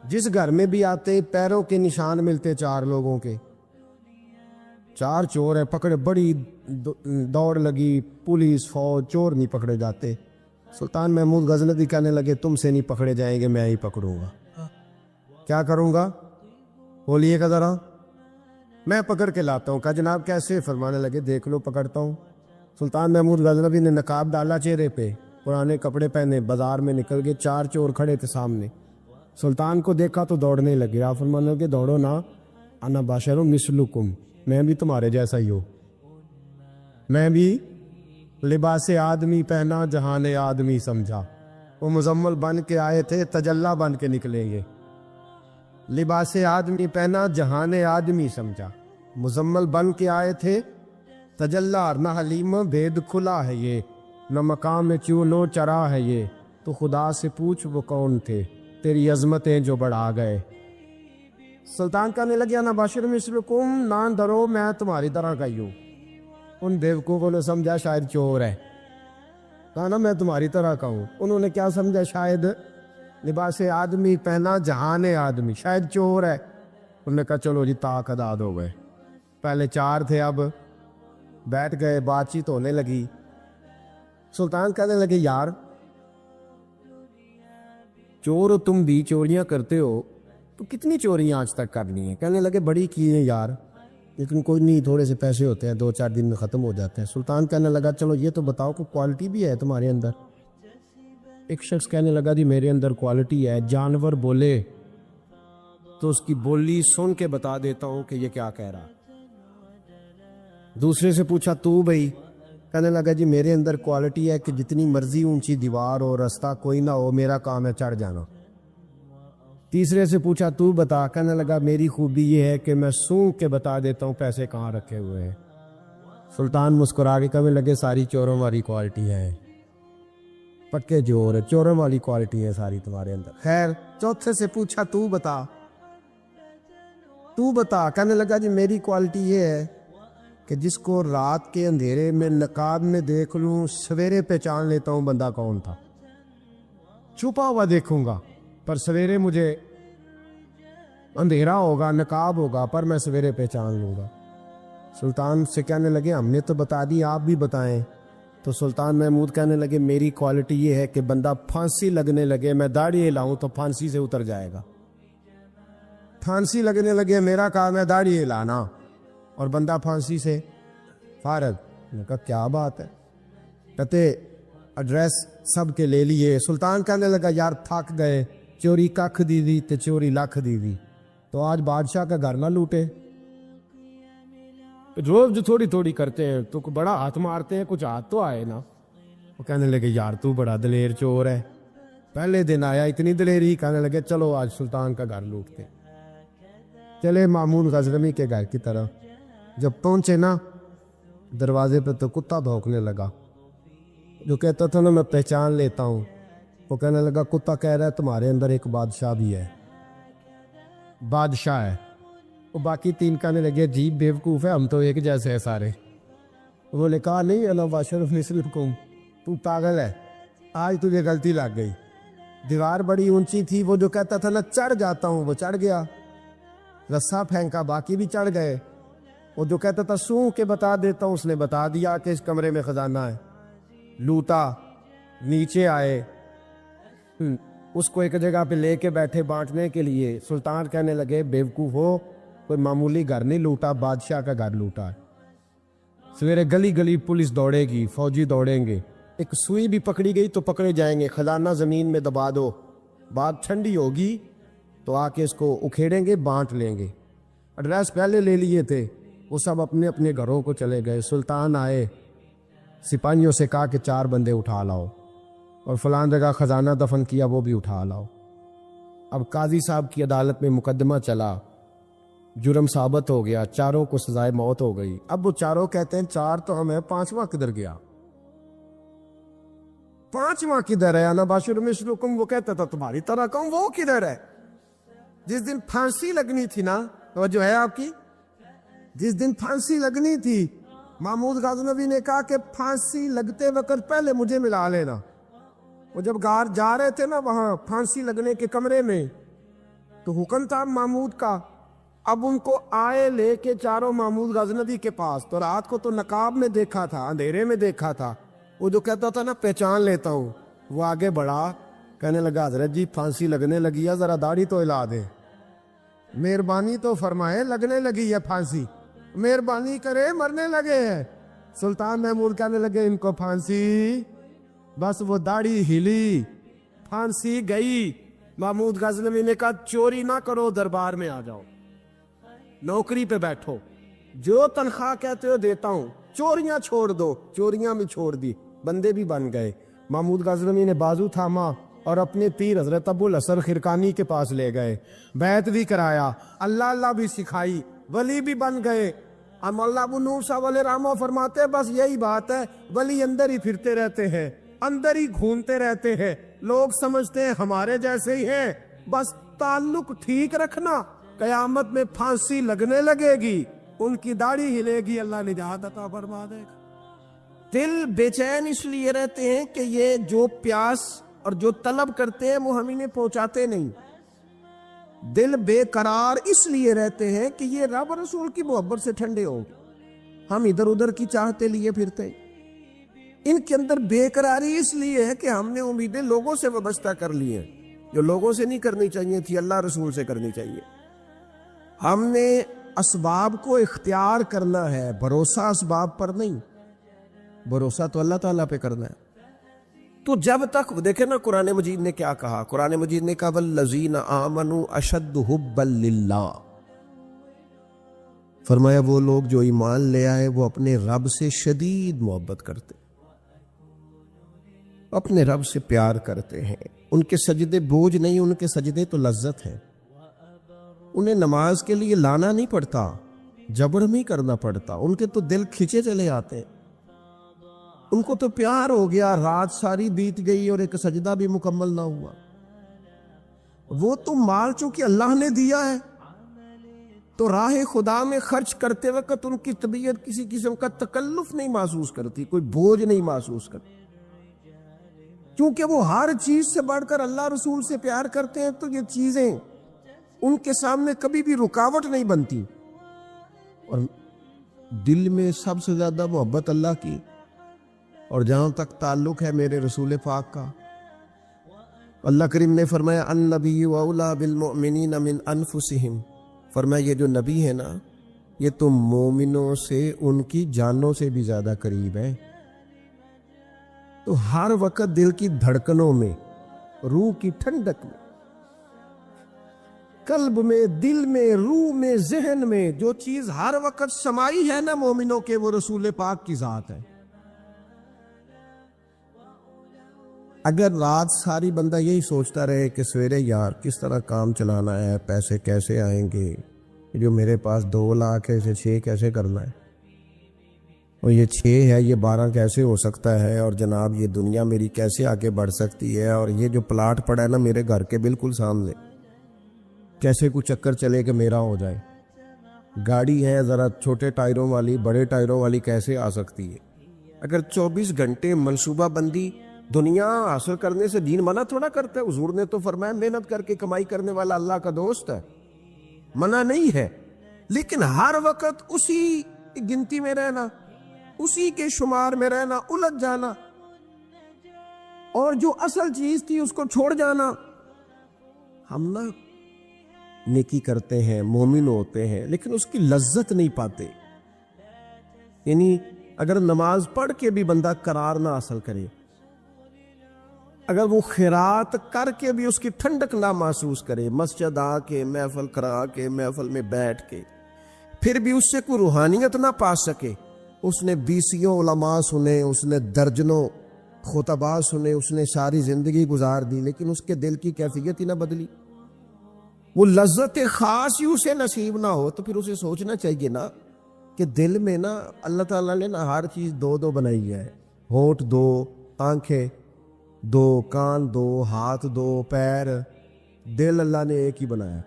A: جس گھر میں بھی آتے پیروں کے نشان ملتے 4 لوگوں کے، 4 چور ہیں پکڑے، بڑی دوڑ لگی، پولیس فوج، چور نہیں پکڑے جاتے۔ سلطان محمود غزنوی کہنے لگے تم سے نہیں پکڑے جائیں گے، میں ہی پکڑوں گا۔ کیا کروں گا بولیے گا ذرا؟ میں پکڑ کے لاتا ہوں۔ کہا جناب کیسے؟ فرمانے لگے دیکھ لو پکڑتا ہوں۔ سلطان محمود غزنوی نے نقاب ڈالا چہرے پہ، پرانے کپڑے پہنے، بازار میں نکل گئے، 4 چور کھڑے تھے سامنے۔ سلطان کو دیکھا تو دوڑنے لگے۔ آپ فرمانے لگے دوڑو نا، انا بشر مثلکم، میں بھی تمہارے جیسا ہی ہوں، میں بھی لباس آدمی پہنا جہان آدمی سمجھا۔ وہ مزمل بن کے آئے تھے، تجلی بن کے نکلیں گے۔ لباس آدمی پہنا جہان آدمی سمجھا، مزمل بن کے آئے تھے، تجلی نہ حلیم بھید کھلا ہے یہ، نہ مقام چونو چرا ہے یہ، تو خدا سے پوچھ وہ کون تھے تیری عظمتیں جو بڑھا گئے۔ سلطان کہنے لگے انا بشر مثلکم، نہ ڈرو میں تمہاری طرح کا ہی ہوں۔ ان بیوقوفوں نے سمجھا شاید چور ہے، کہا نا میں تمہاری طرح کا ہوں۔ انہوں نے کیا سمجھا؟ شاید لباس آدمی پہنا جہان آدمی، شاید چور ہے۔ انہوں نے کہا چلو جی طاق اداد ہو گئے، پہلے 4 تھے اب بیٹھ گئے، بات چیت ہونے لگی۔ سلطان کہنے لگے یار چور ہو تم بھی، چوریاں کرتے ہو تو کتنی چوریاں آج تک کر لی ہیں؟ کہنے لگے بڑی کی ہیں یار، لیکن کوئی نہیں، تھوڑے سے پیسے ہوتے ہیں 2-4 دن میں ختم ہو جاتے ہیں۔ سلطان کہنے لگا چلو یہ تو بتاؤ کہ کوالٹی بھی ہے تمہارے اندر؟ ایک شخص کہنے لگا جی میرے اندر کوالٹی ہے، جانور بولے تو اس کی بولی سن کے بتا دیتا ہوں کہ یہ کیا کہہ رہا۔ دوسرے سے پوچھا تو بھائی؟ کہنے لگا جی میرے اندر کوالٹی ہے کہ جتنی مرضی اونچی دیوار ہو، رستہ کوئی نہ ہو، میرا کام ہے چڑھ جانا۔ تیسرے سے پوچھا تو بتا؟ کہنے لگا میری خوبی یہ ہے کہ میں سونگ کے بتا دیتا ہوں پیسے کہاں رکھے ہوئے ہیں۔ سلطان مسکرا کے کہنے لگے ساری چوروں والی کوالٹی ہے، پکے چور، چوروں والی کوالٹی ہے ساری تمہارے اندر۔ خیر چوتھے سے پوچھا تو بتا؟ کہنے لگا جی میری کوالٹی یہ ہے کہ جس کو رات کے اندھیرے میں نقاب میں دیکھ لوں سویرے پہچان لیتا ہوں بندہ کون تھا، چھپا ہوا دیکھوں گا پر سویرے مجھے اندھیرا ہوگا، نقاب ہوگا پر میں سویرے پہچان لوں گا۔ سلطان سے کہنے لگے ہم نے تو بتا دی، آپ بھی بتائیں۔ تو سلطان محمود کہنے لگے میری کوالٹی یہ ہے کہ بندہ پھانسی لگنے لگے میں داڑھی ہلاؤں تو پھانسی سے اتر جائے گا، پھانسی لگنے لگے میرا کام ہے داڑھی ہلانا اور بندہ پھانسی سے فارغ۔ میں نے کہا کیا بات ہے؟ کہتے ایڈریس سب کے لے لیے. سلطان کہنے لگا یار تھک گئے, چوری ککھ دی دی تے چوری لکھ دی دی, تو آج بادشاہ کا گھر نہ لوٹے. روز جو تھوڑی تھوڑی کرتے ہیں تو بڑا ہاتھ مارتے ہیں, کچھ ہاتھ تو آئے نا. وہ کہنے لگے یار تو بڑا دلیر چور ہے. پہلے دن آیا اتنی دلیری, کہنے لگے چلو آج سلطان کا گھر لوٹتے. چلے مامون غزنوی کے گھر کی طرف. جب پہنچے نا دروازے پہ تو کتا بھونکنے لگا. جو کہتا تھا نا میں پہچان لیتا ہوں, وہ کہنے لگا کتا کہہ رہا ہے تمہارے اندر ایک بادشاہ بھی ہے. بادشاہ ہے. وہ باقی تین کہنے لگے عجیب بیوقوف ہے, ہم تو ایک جیسے ہیں سارے. انہوں نے کہا نہیں انا بشر مثلکم, تو پاگل ہے, آج تجھے غلطی لگ گئی. دیوار بڑی اونچی تھی, وہ جو کہتا تھا نا چڑھ جاتا ہوں وہ چڑھ گیا. رسا پھینکا باقی بھی چڑھ گئے. وہ جو کہتا تھا سو کے بتا دیتا ہوں, اس نے بتا دیا کہ اس کمرے میں خزانہ ہے. لوٹا, نیچے آئے, اس کو ایک جگہ پہ لے کے بیٹھے بانٹنے کے لیے. سلطان کہنے لگے بیوقوف ہو, کوئی معمولی گھر نہیں لوٹا, بادشاہ کا گھر لوٹا ہے. سویرے گلی گلی پولیس دوڑے گی, فوجی دوڑیں گے, ایک سوئی بھی پکڑی گئی تو پکڑے جائیں گے. خزانہ زمین میں دبا دو, بات ٹھنڈی ہوگی تو آ کے اس کو اکھیڑیں گے, بانٹ لیں گے. ایڈریس پہلے لے لیے تھے, وہ سب اپنے اپنے گھروں کو چلے گئے. سلطان آئے, سپاہیوں سے کہا کہ 4 بندے اٹھا لاؤ, اور فلان جگہ خزانہ دفن کیا وہ بھی اٹھا لاؤ. اب قاضی صاحب کی عدالت میں مقدمہ چلا, جرم ثابت ہو گیا, چاروں کو سزائے موت ہو گئی. اب وہ چاروں کہتے ہیں 4 تو ہمیں, 5واں کدھر گیا؟ 5واں کدھر ہے؟ انا بشر مثلکم, وہ کہتا تھا تمہاری طرح کہوں, وہ کدھر ہے؟ جس دن پھانسی لگنی تھی نا, توجہ ہے آپ کی, جس دن پھانسی لگنی تھی محمود غزنوی نے کہا کہ پھانسی لگتے وقت پہلے مجھے ملا لینا. وہ جب گار جا رہے تھے نا وہاں پھانسی لگنے کے کمرے میں, تو حکم تھا محمود کا. اب ان کو آئے لے کے چاروں محمود غزنوی کے پاس, تو رات کو تو نقاب میں دیکھا تھا, اندھیرے میں دیکھا تھا. وہ جو کہتا تھا نا پہچان لیتا ہوں, وہ آگے بڑھا, کہنے لگا حضرت جی پھانسی لگنے لگی ہے, ذرا داڑھی تو ہلا دے. مہربانی تو فرمائے, لگنے لگی ہے پھانسی, مہربانی کرے, مرنے لگے ہیں. سلطان محمود کہنے لگے ان کو پھانسی, بس وہ داڑھی ہلی, پھانسی گئی. محمود غزنوی نے کہا چوری نہ کرو, دربار میں آ جاؤ, نوکری پہ بیٹھو, جو تنخواہ کہتے ہو دیتا ہوں, چوریاں چھوڑ دو. چوریاں بھی چھوڑ دی, بندے بھی بن گئے. محمود غزنوی نے بازو تھاما اور اپنے پیر حضرت ابو الحسن خرقانی کے پاس لے گئے, بیعت بھی کرایا, اللہ اللہ بھی سکھائی, ولی بھی بن گئے. مولانا ابو نور صاحب علیہ رحمہ فرماتے ہیں بس یہی بات ہے, ولی اندر ہی پھرتے رہتے ہیں, اندر ہی گھومتے رہتے ہیں, لوگ سمجھتے ہیں ہمارے جیسے ہی ہیں, بس تعلق ٹھیک رکھنا, قیامت میں پھانسی لگنے لگے گی, ان کی داڑھی ہلے گی, اللہ نجات عطا فرما دے گا. دل بے چین اس لیے رہتے ہیں کہ یہ جو پیاس اور جو طلب کرتے ہیں وہ ہم انہیں پہنچاتے نہیں. دل بے قرار اس لیے رہتے ہیں کہ یہ رب رسول کی محبت سے ٹھنڈے ہو گئے, ہم ادھر ادھر کی چاہتے لیے پھرتے ہیں. ان کے اندر بے قراری اس لیے ہے کہ ہم نے امیدیں لوگوں سے وابستہ کر لی ہیں, جو لوگوں سے نہیں کرنی چاہیے تھی, اللہ رسول سے کرنی چاہیے. ہم نے اسباب کو اختیار کرنا ہے, بھروسہ اسباب پر نہیں, بھروسہ تو اللہ تعالیٰ پہ کرنا ہے. تو جب تک دیکھیں نا قرآن مجید نے کیا کہا, قرآن مجید نے کہا والذین آمنوا اشد حبا للہ, فرمایا وہ لوگ جو ایمان لے آئے وہ اپنے رب سے شدید محبت کرتے, اپنے رب سے پیار کرتے ہیں. ان کے سجدے بوجھ نہیں, ان کے سجدے تو لذت ہے. انہیں نماز کے لیے لانا نہیں پڑتا, جبر نہیں کرنا پڑتا, ان کے تو دل کھچے چلے آتے ہیں. ان کو تو پیار ہو گیا, رات ساری بیت گئی اور ایک سجدہ بھی مکمل نہ ہوا. وہ تو مال چونکہ اللہ نے دیا ہے تو راہ خدا میں خرچ کرتے وقت ان کی طبیعت کسی قسم کا تکلف نہیں محسوس کرتی, کوئی بوجھ نہیں محسوس کرتی, کیونکہ وہ ہر چیز سے بڑھ کر اللہ رسول سے پیار کرتے ہیں. تو یہ چیزیں ان کے سامنے کبھی بھی رکاوٹ نہیں بنتی. اور دل میں سب سے زیادہ محبت اللہ کی, اور جہاں تک تعلق ہے میرے رسول پاک کا, اللہ کریم نے فرمایا النبی اولی بالمؤمنین من انفسہم, فرمایا یہ جو نبی ہے نا یہ تو مومنوں سے ان کی جانوں سے بھی زیادہ قریب ہے. تو ہر وقت دل کی دھڑکنوں میں، روح کی ٹھنڈک میں، قلب میں، دل میں، روح میں، ذہن میں جو چیز ہر وقت سمائی ہے نا مومنوں کے، وہ رسول پاک کی ذات ہے۔ اگر رات ساری بندہ یہی سوچتا رہے کہ سویرے یار کس طرح کام چلانا ہے، پیسے کیسے آئیں گے، جو میرے پاس 2 لاکھ ہے اسے 6 کیسے کرنا ہے، اور یہ 6 ہے یہ 12 کیسے ہو سکتا ہے، اور جناب یہ دنیا میری کیسے آگے بڑھ سکتی ہے، اور یہ جو پلاٹ پڑا ہے نا میرے گھر کے بالکل سامنے، کیسے کوئی چکر چلے کہ میرا ہو جائے، گاڑی ہے ذرا چھوٹے ٹائروں والی بڑے ٹائروں والی کیسے آ سکتی ہے۔ اگر 24 گھنٹے منصوبہ بندی دنیا حاصل کرنے سے دین منع تھوڑا کرتا ہے۔ حضور نے تو فرمایا محنت کر کے کمائی کرنے والا اللہ کا دوست ہے، منع نہیں ہے، لیکن ہر وقت اسی گنتی میں رہنا، اسی کے شمار میں رہنا، الجھ جانا، اور جو اصل چیز تھی اس کو چھوڑ جانا۔ ہم نا نیکی کرتے ہیں، مومن ہوتے ہیں، لیکن اس کی لذت نہیں پاتے۔ یعنی اگر نماز پڑھ کے بھی بندہ قرار نہ حاصل کرے، اگر وہ خیرات کر کے بھی اس کی ٹھنڈک نہ محسوس کرے، مسجد آ کے محفل کرا کے محفل میں بیٹھ کے پھر بھی اس سے کوئی روحانیت نہ پا سکے، اس نے 20 علماء سنے، اس نے درجنوں خطباء سنے، اس نے ساری زندگی گزار دی، لیکن اس کے دل کی کیفیت ہی نہ بدلی، وہ لذت خاص ہی اسے نصیب نہ ہو، تو پھر اسے سوچنا چاہیے نا کہ دل میں نا اللہ تعالیٰ نے نا ہر چیز 2 بنائی ہے، ہونٹ 2، آنکھیں 2، کان 2، ہاتھ 2، پیر، دل اللہ نے ایک ہی بنایا۔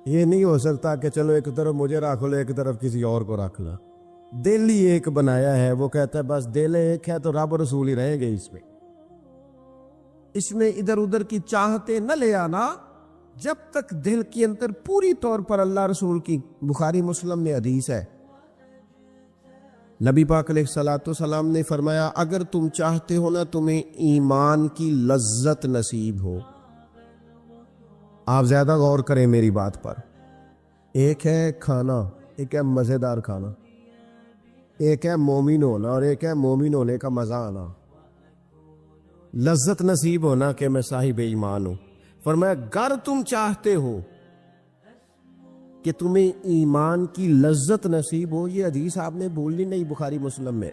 A: یہ نہیں ہو سکتا کہ چلو ایک طرف مجھے رکھ لو ایک طرف کسی اور کو رکھ لو، دل ہی ایک بنایا ہے۔ وہ کہتا ہے بس دل ایک ہے تو رب رسول ہی رہیں گے اس میں ادھر ادھر کی چاہتے نہ لے آنا، جب تک دل کے اندر پوری طور پر اللہ رسول کی، بخاری مسلم میں حدیث ہے، نبی پاک علیہ الصلوۃ والسلام نے فرمایا اگر تم چاہتے ہو نا تمہیں ایمان کی لذت نصیب ہو، آپ زیادہ غور کریں میری بات پر، ایک ہے کھانا، ایک ہے مزیدار کھانا، ایک ہے مومن ہونا اور ایک ہے مومن ہونے کا مزہ آنا، لذت نصیب ہونا کہ میں صاحب ایمان ہوں۔ فرمایا اگر تم چاہتے ہو کہ تمہیں ایمان کی لذت نصیب ہو، یہ حدیث آپ نے بھولنی نہیں، بخاری مسلم میں،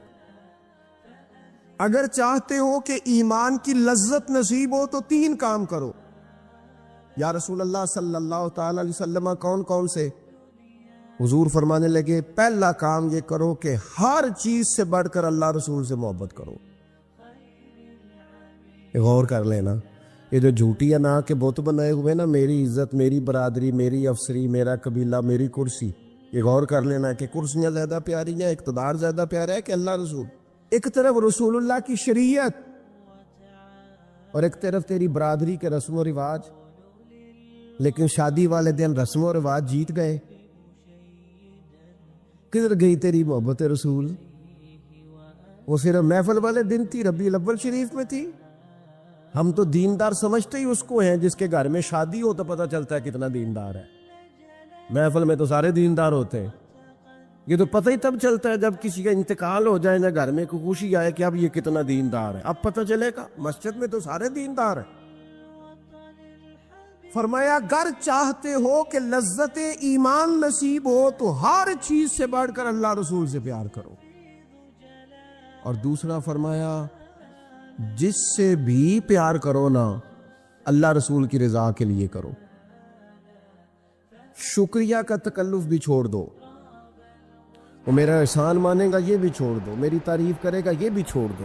A: اگر چاہتے ہو کہ ایمان کی لذت نصیب ہو تو 3 کام کرو۔ یا رسول اللہ صلی اللہ تعالی علیہ وسلم کون کون سے؟ حضور فرمانے لگے پہلا کام یہ کرو کہ ہر چیز سے بڑھ کر اللہ رسول سے محبت کرو۔ غور کر لینا، یہ جو جھوٹی انا کے بت بنائے ہوئے نا، میری عزت، میری برادری، میری افسری، میرا قبیلہ، میری کرسی، یہ غور کر لینا کہ کرسیاں زیادہ پیاری ہیں، اقتدار زیادہ پیارا ہے کہ اللہ رسول؟ ایک طرف رسول اللہ کی شریعت اور ایک طرف تیری برادری کے رسم و رواج، لیکن شادی والے دن رسم و رواج جیت گئے۔ کدھر گئی تیری محبت رسول؟ وہ صرف محفل والے دن تھی، ربیع الاول شریف میں تھی۔ ہم تو دیندار سمجھتے ہی اس کو ہیں جس کے گھر میں شادی ہو تو پتہ چلتا ہے کتنا دیندار ہے۔ محفل میں تو سارے دیندار ہوتے ہیں، یہ تو پتہ ہی تب چلتا ہے جب کسی کا انتقال ہو جائے نا، گھر میں کوئی خوشی آئے کہ اب یہ کتنا دیندار ہے، اب پتہ چلے گا۔ مسجد میں تو سارے دیندار ہیں۔ فرمایا اگر چاہتے ہو کہ لذت ایمان نصیب ہو تو ہر چیز سے بڑھ کر اللہ رسول سے پیار کرو، اور دوسرا فرمایا جس سے بھی پیار کرو نا اللہ رسول کی رضا کے لیے کرو، شکریہ کا تکلف بھی چھوڑ دو، وہ میرا احسان مانے گا یہ بھی چھوڑ دو، میری تعریف کرے گا یہ بھی چھوڑ دو،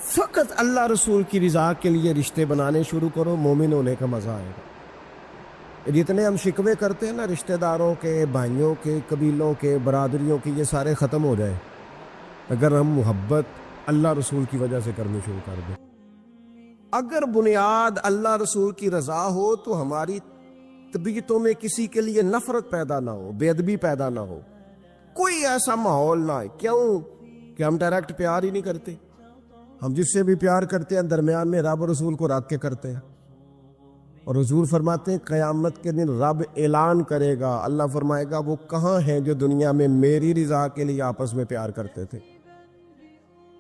A: فقط اللہ رسول کی رضا کے لیے رشتے بنانے شروع کرو، مومن ہونے کا مزہ آئے گا۔ جتنے ہم شکوے کرتے ہیں نا رشتہ داروں کے، بھائیوں کے، قبیلوں کے، برادریوں کے، یہ سارے ختم ہو جائے اگر ہم محبت اللہ رسول کی وجہ سے کرنے شروع کر دیں۔ اگر بنیاد اللہ رسول کی رضا ہو تو ہماری طبیعتوں میں کسی کے لیے نفرت پیدا نہ ہو، بے ادبی پیدا نہ ہو، کوئی ایسا ماحول نہ ہے۔ کیوں کہ ہم ڈائریکٹ پیار ہی نہیں کرتے، ہم جس سے بھی پیار کرتے ہیں درمیان میں رب رسول کو رکھ کے کرتے ہیں، اور حضور فرماتے ہیں قیامت کے دن رب اعلان کرے گا، اللہ فرمائے گا وہ کہاں ہیں جو دنیا میں میری رضا کے لیے آپس میں پیار کرتے تھے؟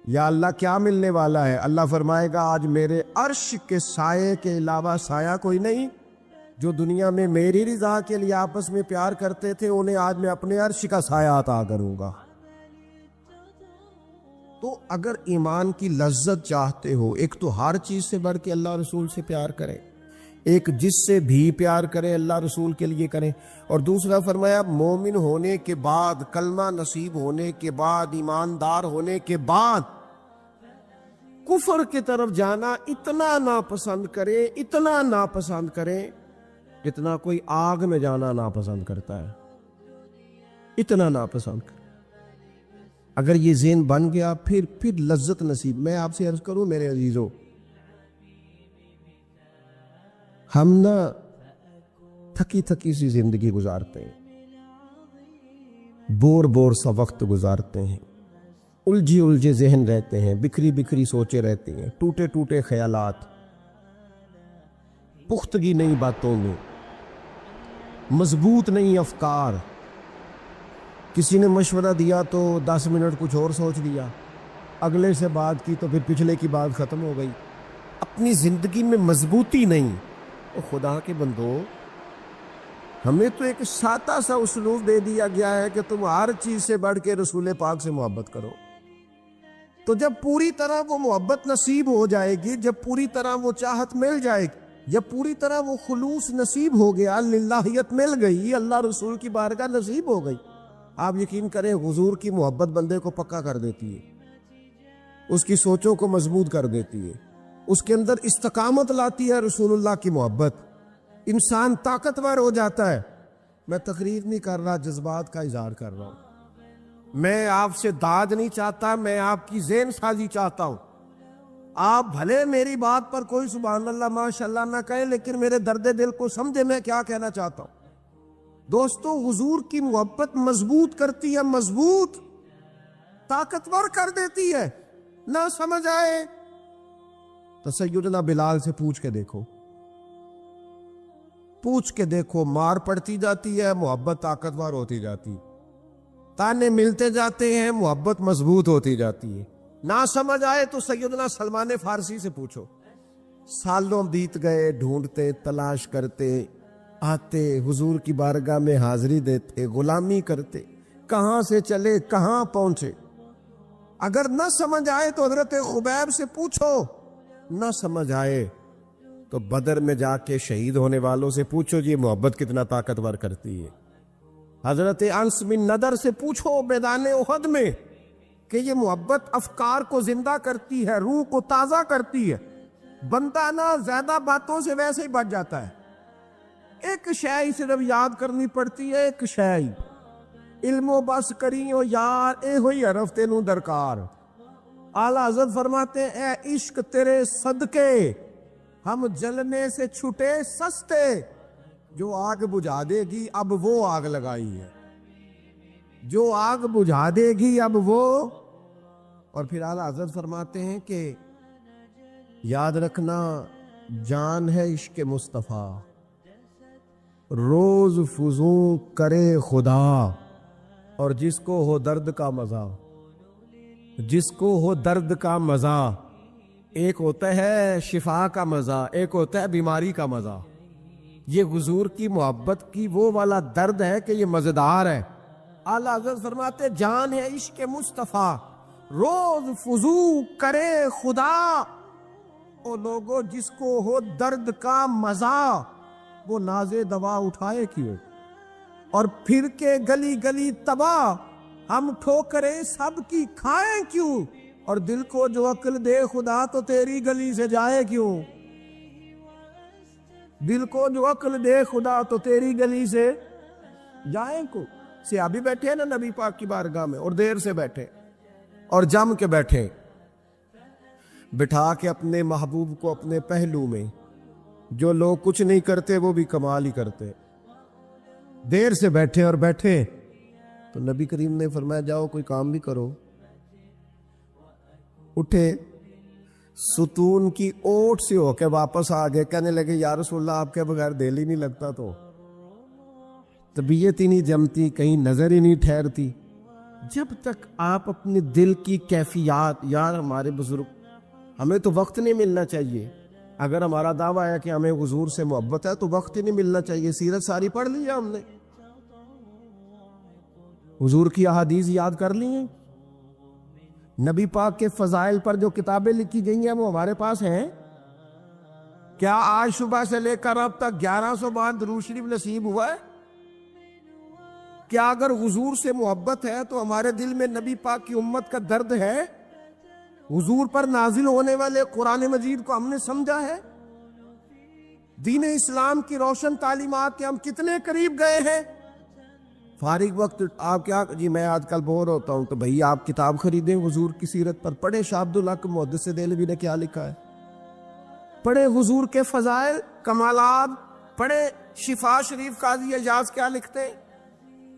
A: یا اللہ کیا ملنے والا ہے؟ اللہ فرمائے گا آج میرے عرش کے سائے کے علاوہ سایہ کوئی نہیں. جو دنیا میں میری رضا کے لیے آپس میں پیار کرتے تھے انہیں آج میں اپنے عرش کا سایہ عطا کروں گا. تو اگر ایمان کی لذت چاہتے ہو، ایک تو ہر چیز سے بڑھ کے اللہ رسول سے پیار کریں، ایک جس سے بھی پیار کریں اللہ رسول کے لیے کریں، اور دوسرا فرمایا مومن ہونے کے بعد، کلمہ نصیب ہونے کے بعد، ایماندار ہونے کے بعد کفر کی طرف جانا اتنا ناپسند کریں، اتنا ناپسند کریں جتنا کوئی آگ میں جانا ناپسند کرتا ہے. اتنا ناپسند کریں. اگر یہ ذہن بن گیا پھر لذت نصیب. میں آپ سے عرض کروں میرے عزیزو، ہم نا تھکی تھکی سی زندگی گزارتے ہیں، بور سا وقت گزارتے ہیں، الجھے ذہن رہتے ہیں، بکھری سوچیں رہتی ہیں، ٹوٹے خیالات، پختگی نہیں باتوں میں، مضبوط نہیں افکار. کسی نے مشورہ دیا تو 10 منٹ کچھ اور سوچ لیا، اگلے سے بات کی تو پھر پچھلے کی بات ختم ہو گئی. اپنی زندگی میں مضبوطی نہیں. تو خدا کے بندو، ہمیں تو ایک سادہ سا اسلوب دے دیا گیا ہے کہ تم ہر چیز سے بڑھ کے رسول پاک سے محبت کرو. تو جب پوری طرح وہ محبت نصیب ہو جائے گی، جب پوری طرح وہ چاہت مل جائے گی، جب پوری طرح وہ خلوص نصیب ہو گیا، للہیت مل گئی، اللہ رسول کی بارگاہ نصیب ہو گئی، آپ یقین کریں حضور کی محبت بندے کو پکا کر دیتی ہے، اس کی سوچوں کو مضبوط کر دیتی ہے، اس کے اندر استقامت لاتی ہے رسول اللہ کی محبت. انسان طاقتور ہو جاتا ہے. میں تقریر نہیں کر رہا، جذبات کا اظہار کر رہا ہوں. میں آپ سے داد نہیں چاہتا، میں آپ کی ذہن سازی چاہتا ہوں. آپ بھلے میری بات پر کوئی سبحان اللہ ماشاءاللہ نہ کہیں، لیکن میرے درد دل کو سمجھے میں کیا کہنا چاہتا ہوں. دوستو، حضور کی محبت مضبوط کرتی ہے، مضبوط طاقتور کر دیتی ہے. نہ سمجھ آئے تو سیدنا بلال سے پوچھ کے دیکھو، مار پڑتی جاتی ہے، محبت طاقتور ہوتی جاتی، تانے ملتے جاتے ہیں، محبت مضبوط ہوتی جاتی ہے. نہ سمجھ آئے تو سیدنا سلمان فارسی سے پوچھو. سالوں بیت گئے، ڈھونڈتے، تلاش کرتے، آتے حضور کی بارگاہ میں حاضری دیتے، غلامی کرتے، کہاں سے چلے کہاں پہنچے. اگر نہ سمجھ آئے تو حضرت خبیب سے پوچھو، نہ سمجھ آئے تو بدر میں جا کے شہید ہونے والوں سے پوچھو جی محبت کتنا طاقتور کرتی ہے. حضرت انس بن نضر سے پوچھو میدان احد میں کہ یہ محبت افکار کو زندہ کرتی ہے، روح کو تازہ کرتی ہے. بندہ نہ زیادہ باتوں سے ویسے ہی بچ جاتا ہے. ایک شے صرف یاد کرنی پڑتی ہے، ایک شے علم و بس کریو یار، اے ہوئی حرف تینوں درکار. اعلیٰ حضرت فرماتے ہیں اے عشق تیرے صدقے ہم جلنے سے چھٹے سستے. جو آگ بجھا دے گی اب وہ آگ لگائی ہے، جو آگ بجھا دے گی اب وہ. اور پھر اعلیٰ حضرت فرماتے ہیں کہ یاد رکھنا جان ہے عشق مصطفیٰ، روز فضوں کرے خدا. اور جس کو ہو درد کا مزہ، جس کو ہو درد کا مزہ، ایک ہوتا ہے شفا کا مزہ، ایک ہوتا ہے بیماری کا مزہ. یہ حضور کی محبت کی وہ والا درد ہے کہ یہ مزیدار ہے. اعلیٰ حضرت فرماتے جان ہے عشق مصطفیٰ، روز فضو کرے خدا. او لوگو جس کو ہو درد کا مزہ، وہ ناز دوا اٹھائے کیوں، اور پھر کے گلی گلی تباہ ہم ٹھوکریں سب کی کھائیں کیوں. اور دل کو جو عقل دے خدا تو تیری گلی سے جائے کیوں. دل کو جو عقل دے خدا تو تیری گلی سے جائیں کو. صحابی بیٹھے ہیں نا نبی پاک کی بارگاہ میں، اور دیر سے بیٹھے اور جم کے بیٹھے، بٹھا کے اپنے محبوب کو اپنے پہلو میں. جو لوگ کچھ نہیں کرتے وہ بھی کمال ہی کرتے. دیر سے بیٹھے اور بیٹھے تو نبی کریم نے فرمایا جاؤ کوئی کام بھی کرو. اٹھے، ستون کی اوٹ سے ہو کے واپس آ گئے. کہنے لگے یا رسول اللہ آپ کے بغیر دل ہی نہیں لگتا، تو طبیعت ہی نہیں جمتی، کہیں نظر ہی نہیں ٹھہرتی. جب تک آپ اپنے دل کی کیفیات، یار ہمارے بزرگ، ہمیں تو وقت نہیں ملنا چاہیے. اگر ہمارا دعویٰ ہے کہ ہمیں حضور سے محبت ہے تو وقت ہی نہیں ملنا چاہیے. سیرت ساری پڑھ لی ہے ہم نے، حضور کی احادیث یاد کر لی ہیں، نبی پاک کے فضائل پر جو کتابیں لکھی گئی ہیں وہ ہمارے پاس ہیں. کیا آج صبح سے لے کر اب تک 1100 بار درود شریف نصیب ہوا ہے؟ کیا اگر حضور سے محبت ہے تو ہمارے دل میں نبی پاک کی امت کا درد ہے؟ حضور پر نازل ہونے والے قرآن مجید کو ہم نے سمجھا ہے؟ دین اسلام کی روشن تعلیمات کے ہم کتنے قریب گئے ہیں؟ فارغ وقت آپ کیا جی میں آج کل بور ہوتا ہوں تو بھئی آپ کتاب خریدیں حضور کی سیرت پر، پڑھیں شاہ عبدالحق محدث دہلوی نے کیا لکھا ہے، پڑھیں حضور کے فضائل کمالات، پڑھیں شفا شریف قاضی اعجاز کیا لکھتے ہیں.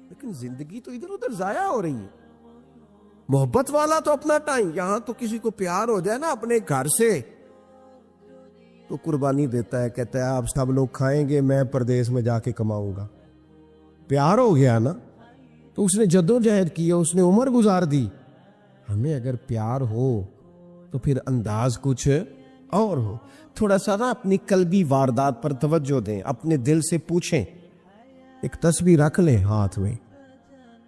A: لیکن زندگی تو ادھر ادھر ضائع ہو رہی ہے. محبت والا تو اپنا ٹائم، یہاں تو کسی کو پیار ہو جائے نا اپنے گھر سے تو قربانی دیتا ہے، کہتا ہے آپ سب لوگ کھائیں گے، میں پردیس میں جا کے کماؤں گا. پیار ہو گیا نا تو اس نے جدوجہد کی، اس نے عمر گزار دی. ہمیں اگر پیار ہو تو پھر انداز کچھ اور ہو. تھوڑا سا نا اپنی قلبی واردات پر توجہ دیں، اپنے دل سے پوچھیں. ایک تسبیح رکھ لیں ہاتھ میں،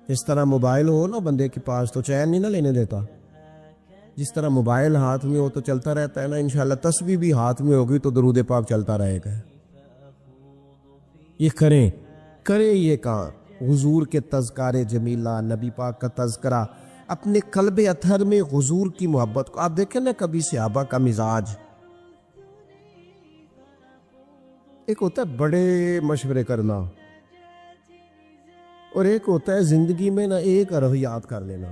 A: جس طرح موبائل ہو نا بندے کے پاس تو چین نہیں نہ لینے دیتا، جس طرح موبائل ہاتھ میں ہو تو چلتا رہتا ہے نا، انشاءاللہ تسبیح بھی ہاتھ میں ہوگی تو درود پاک چلتا رہے گا. یہ کریں یہ کام، حضور کے تذکار جمیلہ، نبی پاک کا تذکرہ، اپنے قلب اطہر میں حضور کی محبت کو. آپ دیکھیں نا کبھی صحابہ کا مزاج، ایک ہوتا ہے بڑے مشورے کرنا اور ایک ہوتا ہے زندگی میں نا ایک حرف یاد کر لینا.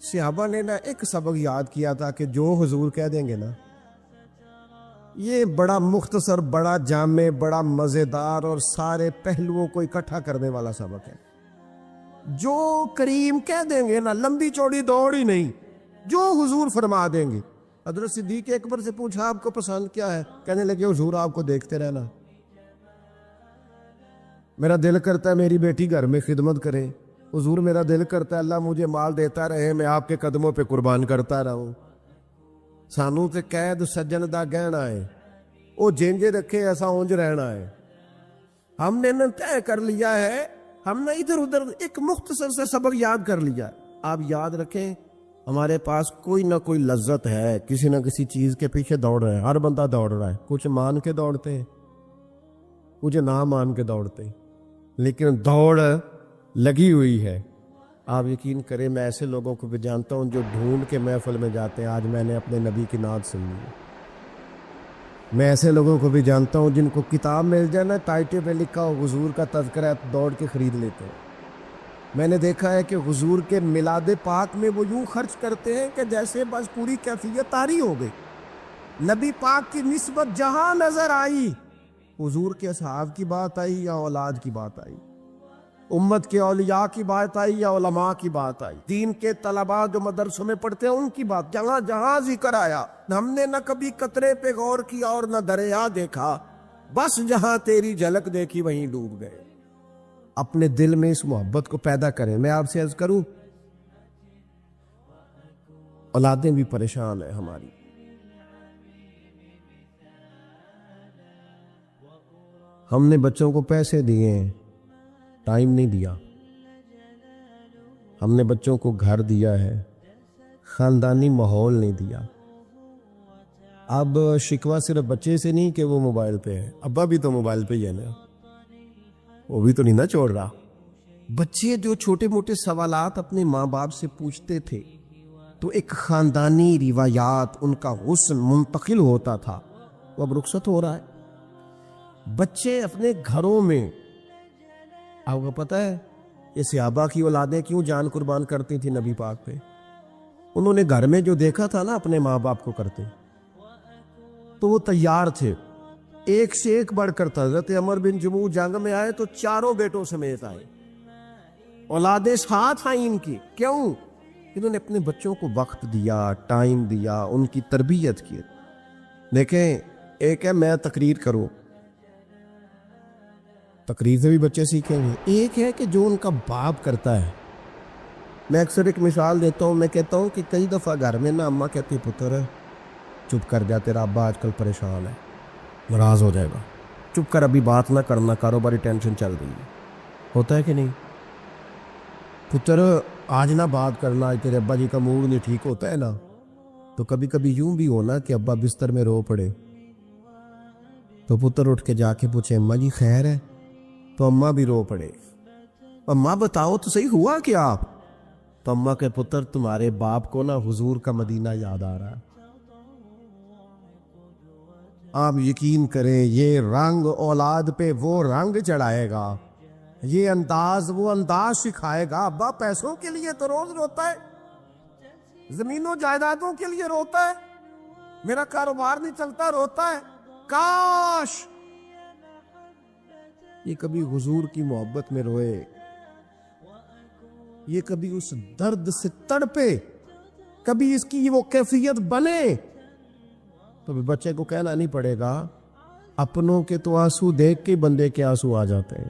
A: صحابہ نے نا ایک سبق یاد کیا تھا کہ جو حضور کہہ دیں گے نا، یہ بڑا مختصر، بڑا جامع، بڑا مزیدار اور سارے پہلوؤں کو اکٹھا کرنے والا سبق ہے. جو کریم کہہ دیں گے نا، لمبی چوڑی دوڑ ہی نہیں، جو حضور فرما دیں گے. حضرت صدیق اکبر سے پوچھا آپ کو پسند کیا ہے؟ کہنے لگے حضور آپ کو دیکھتے رہنا. میرا دل کرتا ہے میری بیٹی گھر میں خدمت کرے. حضور میرا دل کرتا ہے اللہ مجھے مال دیتا رہے، میں آپ کے قدموں پہ قربان کرتا رہوں. سانو تے قید سجن دا گہنا ہے، وہ جینجے رکھے ایسا اونج رہنا ہے. ہم نے نہ طے کر لیا ہے، ہم نے ادھر ادھر ایک مختصر سے سبق یاد کر لیا. آپ یاد رکھیں ہمارے پاس کوئی نہ کوئی لذت ہے، کسی نہ کسی چیز کے پیچھے دوڑ رہے ہیں. ہر بندہ دوڑ رہا ہے، کچھ مان کے دوڑتے ہیں، کچھ نہ مان کے دوڑتے ہیں، لیکن دوڑ لگی ہوئی ہے. آپ یقین کریں میں ایسے لوگوں کو بھی جانتا ہوں جو ڈھونڈ کے محفل میں جاتے ہیں. آج میں نے اپنے نبی کی نعت سنی ہے. میں ایسے لوگوں کو بھی جانتا ہوں جن کو کتاب مل جائے نا، ٹائٹل پہ لکھا ہو حضور کا تذکرہ، دوڑ کے خرید لیتے ہیں. میں نے دیکھا ہے کہ حضور کے میلاد پاک میں وہ یوں خرچ کرتے ہیں کہ جیسے بس پوری کیفیت طاری ہو گئی. نبی پاک کی نسبت جہاں نظر آئی، حضور کے اصحاب کی بات آئی یا اولاد کی بات آئی، امت کے اولیاء کی بات آئی یا علماء کی بات آئی، دین کے طلباء جو مدرسوں میں پڑھتے ہیں ان کی بات، جہاں جہاں ذکر آیا. ہم نے نہ کبھی قطرے پہ غور کیا اور نہ دریا دیکھا، بس جہاں تیری جھلک دیکھی وہیں ڈوب گئے. اپنے دل میں اس محبت کو پیدا کریں. میں آپ سے عرض کروں، اولادیں بھی پریشان ہیں ہماری. ہم نے بچوں کو پیسے دیے ہیں، ٹائم نہیں دیا. ہم نے بچوں کو گھر دیا ہے، خاندانی ماحول نہیں دیا. اب شکوہ صرف بچے سے نہیں کہ وہ موبائل پہ ہے، ابا بھی تو موبائل پہ ہی ہے نا، وہ بھی تو نہیں نہ چھوڑ رہا. بچے جو چھوٹے موٹے سوالات اپنے ماں باپ سے پوچھتے تھے تو ایک خاندانی روایات، ان کا حسن منتقل ہوتا تھا، وہ اب رخصت ہو رہا ہے. بچے اپنے گھروں میں، آپ کو پتہ ہے یہ صحابہ کی اولادیں کیوں جان قربان کرتی تھی نبی پاک پہ؟ انہوں نے گھر میں جو دیکھا تھا نا اپنے ماں باپ کو کرتے تو وہ تیار تھے. ایک سے ایک بڑھ کر تھا. حضرت عمر بن جموح جنگ میں آئے تو چاروں بیٹوں سمیت آئے، اولادیں ساتھ آئیں ان کی. کیوں؟ انہوں نے اپنے بچوں کو وقت دیا، ٹائم دیا، ان کی تربیت کی. دیکھیں ایک ہے میں تقریر کروں، تقریر سے بھی بچے سیکھیں گے. ایک ہے کہ جو ان کا باپ کرتا ہے میں اکثر ایک مثال دیتا ہوں، میں کہتا ہوں کہ کئی دفعہ گھر میں نا اماں کہتی پتر چپ کر جا، تیرا ابا آج کل پریشان ہے، ناراض ہو جائے گا، چپ کر، ابھی بات نہ کرنا، کاروباری ٹینشن چل رہی ہے. ہوتا ہے کہ نہیں؟ پتر آج نہ بات کرنا، آج تیرے ابا جی کا موڈ نہیں ٹھیک، ہوتا ہے نا. تو کبھی کبھی یوں بھی ہونا کہ ابا بستر میں رو پڑے تو پتر اٹھ کے جا کے پوچھے اماں جی خیر ہے، تو اماں بھی رو پڑے، اماں بتاؤ تو صحیح ہوا کیا؟ تو اماں کے پتر تمہارے باپ کو نا حضور کا مدینہ یاد آ رہا ہے. آپ یقین کریں یہ رنگ اولاد پہ وہ رنگ چڑھائے گا، یہ انداز وہ انداز سکھائے گا. ابا پیسوں کے لیے تو روز روتا ہے، زمینوں جائیدادوں کے لیے روتا ہے، میرا کاروبار نہیں چلتا روتا ہے. کاش یہ کبھی حضور کی محبت میں روئے، یہ کبھی اس درد سے تڑپے، کبھی اس کی وہ کیفیت بنے، تو بچے کو کہنا نہیں پڑے گا. اپنوں کے تو آنسو دیکھ کے بندے کے آنسو آ جاتے ہیں.